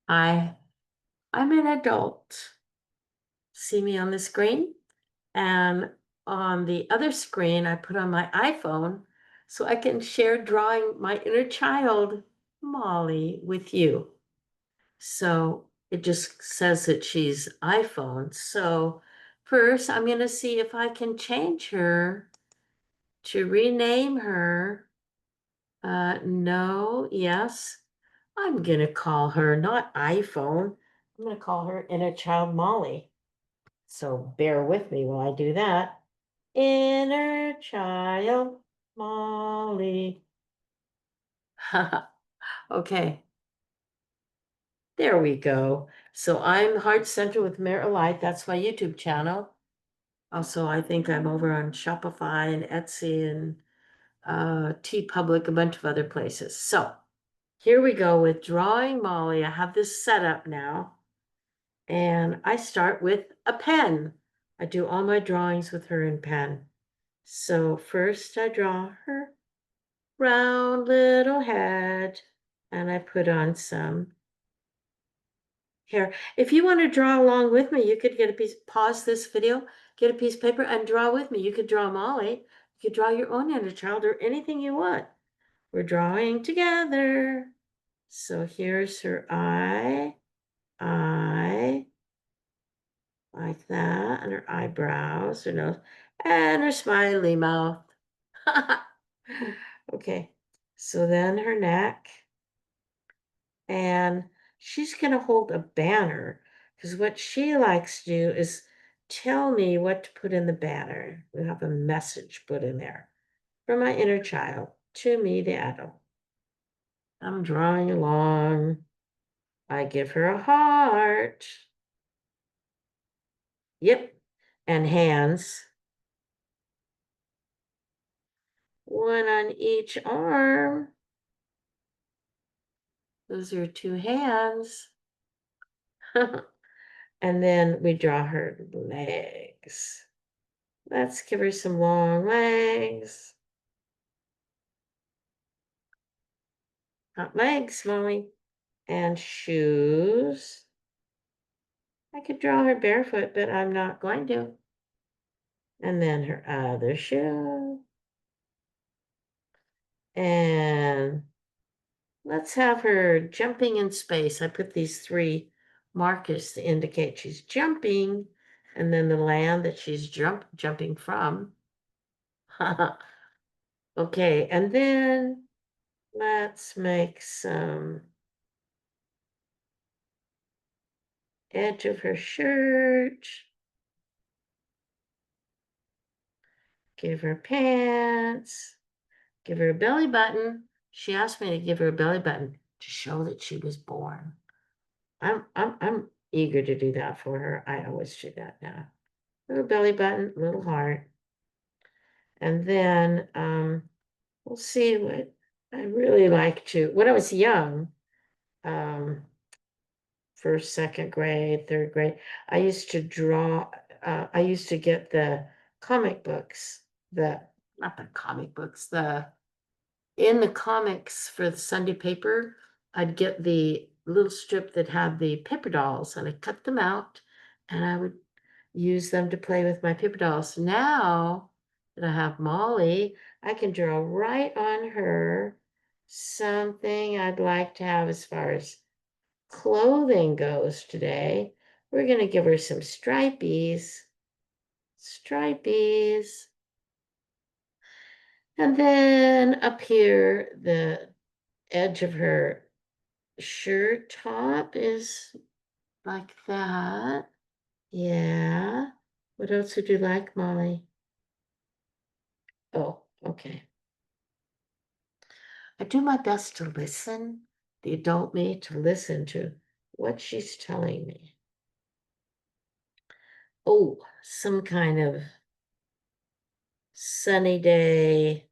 I'm an adult. See me on the screen? And on the other screen, I put on my iPhone so I can share drawing my inner child, Molly, with you. So it just says that she's iPhone. So first, I'm going to see if I can change her to rename her. No, yes. I'm going to call her not iPhone. I'm going to call her Inner Child Molly. So bear with me while I do that. Inner Child Molly. Okay, there we go. So I'm Heart Center with Mair Light. That's my YouTube channel. Also, I think I'm over on Shopify and Etsy and TeePublic, a bunch of other places. So here we go with Drawing Molly. I have this set up now. And I start with a pen. I do all my drawings with her in pen. So first I draw her round little head and I put on some hair. If you want to draw along with me, you could get a piece, pause this video, get a piece of paper and draw with me. You could draw Molly. You could draw your own inner child or anything you want. We're drawing together. So here's her eye, like that, and her eyebrows, her nose, and her smiley mouth. Okay, so then her neck, and she's going to hold a banner because what she likes to do is tell me what to put in the banner. We have a message put in there from my inner child to me, the adult. I'm drawing along. I give her a heart. Yep, and hands. One on each arm. Those are two hands. And then we draw her legs. Let's give her some long legs. Not legs, Molly. And shoes. I could draw her barefoot, but I'm not going to. And then her other shoe. And let's have her jumping in space. I put these three markers to indicate she's jumping, and then the land that she's jumping from. Okay, and then let's make some edge of her shirt. Give her pants. Give her a belly button. She asked me to give her a belly button to show that she was born. I'm eager to do that for her. I always do that now. Little belly button, little heart. And then we'll see what I really like to. When I was young, um, first, second grade, third grade, I used to draw. I used to get the comic books, the not the comic books, the in the comics for the Sunday paper, I'd get the little strip that had the paper dolls and I cut them out and I would use them to play with my paper dolls. Now that I have Molly, I can draw right on her something I'd like to have as far as clothing goes today. We're going to give her some stripies. Stripies. And then up here, the edge of her shirt top is like that. Yeah. What else would you like, Molly? Oh, okay. I do my best to listen, the adult me, to listen to what she's telling me. Oh, some kind of sunny day.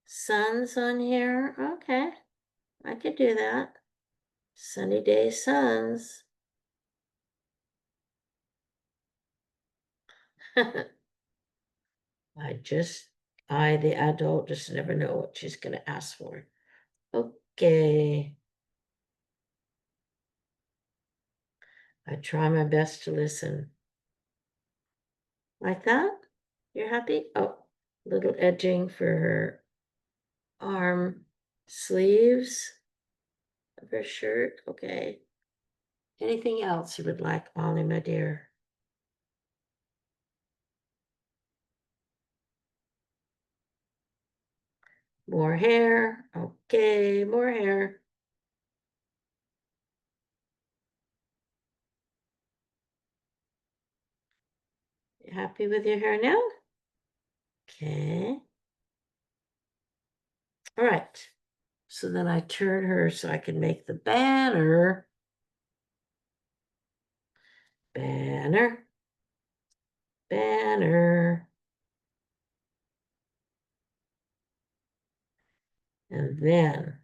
Sun's on here. Okay, I could do that. Sunny day suns. The adult, just never know what she's going to ask for. Okay. I try my best to listen. Like that? You're happy? Oh, little edging for her arm sleeves of her shirt. Okay. Anything else you would like, Molly, my dear? More hair. Okay, more hair. You happy with your hair now? Okay. All right. So then I turn her so I can make the banner. Banner. Banner. And then,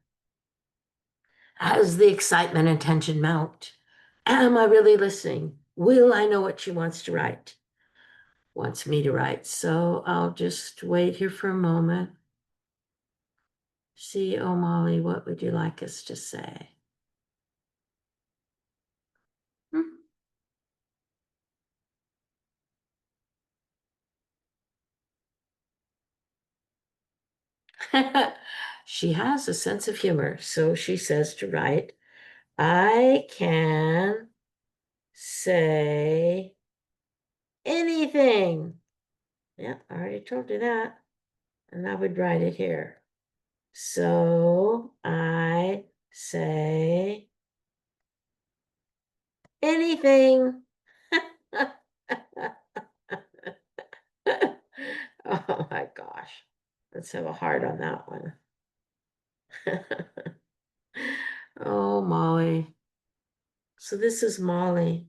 how does the excitement and tension mount? Am I really listening? Will I know what she wants to write? Wants me to write. So I'll just wait here for a moment. See, oh, Molly, what would you like us to say? Hmm? She has a sense of humor, so she says to write, I can say anything. Yeah, I already told you that. And I would write it here. So I say anything. Oh my gosh. Let's have a heart on that one. Oh, Molly. So this is Molly.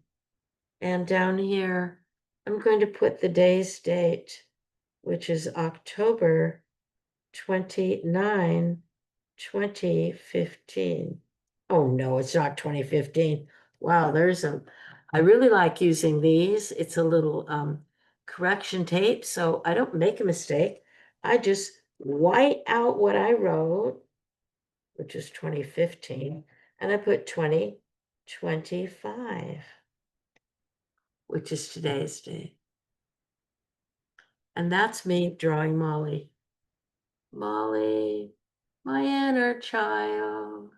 And down here, I'm going to put the day's date, which is October 29, 2015. Oh, no, it's not 2015. Wow, I really like using these. It's a little correction tape, so I don't make a mistake. I just white out what I wrote, which is 2015, and I put 2025, which is today's date. And that's me drawing Molly. Molly, my inner child.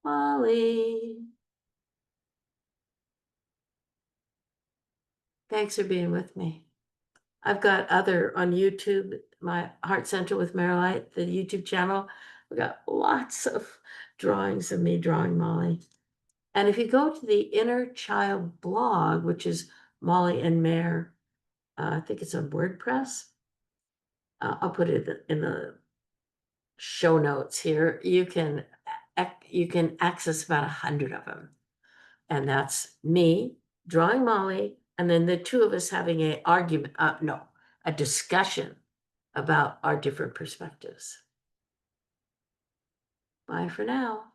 Molly. Thanks for being with me. I've got other on YouTube, my Heart Center with Marilite, the YouTube channel. We got lots of drawings of me drawing Molly. And if you go to the Inner Child blog, which is Molly and Mair, I think it's on WordPress. I'll put it in the show notes here. You can access about 100 of them. And that's me drawing Molly, and then the two of us having a discussion about our different perspectives. Bye for now.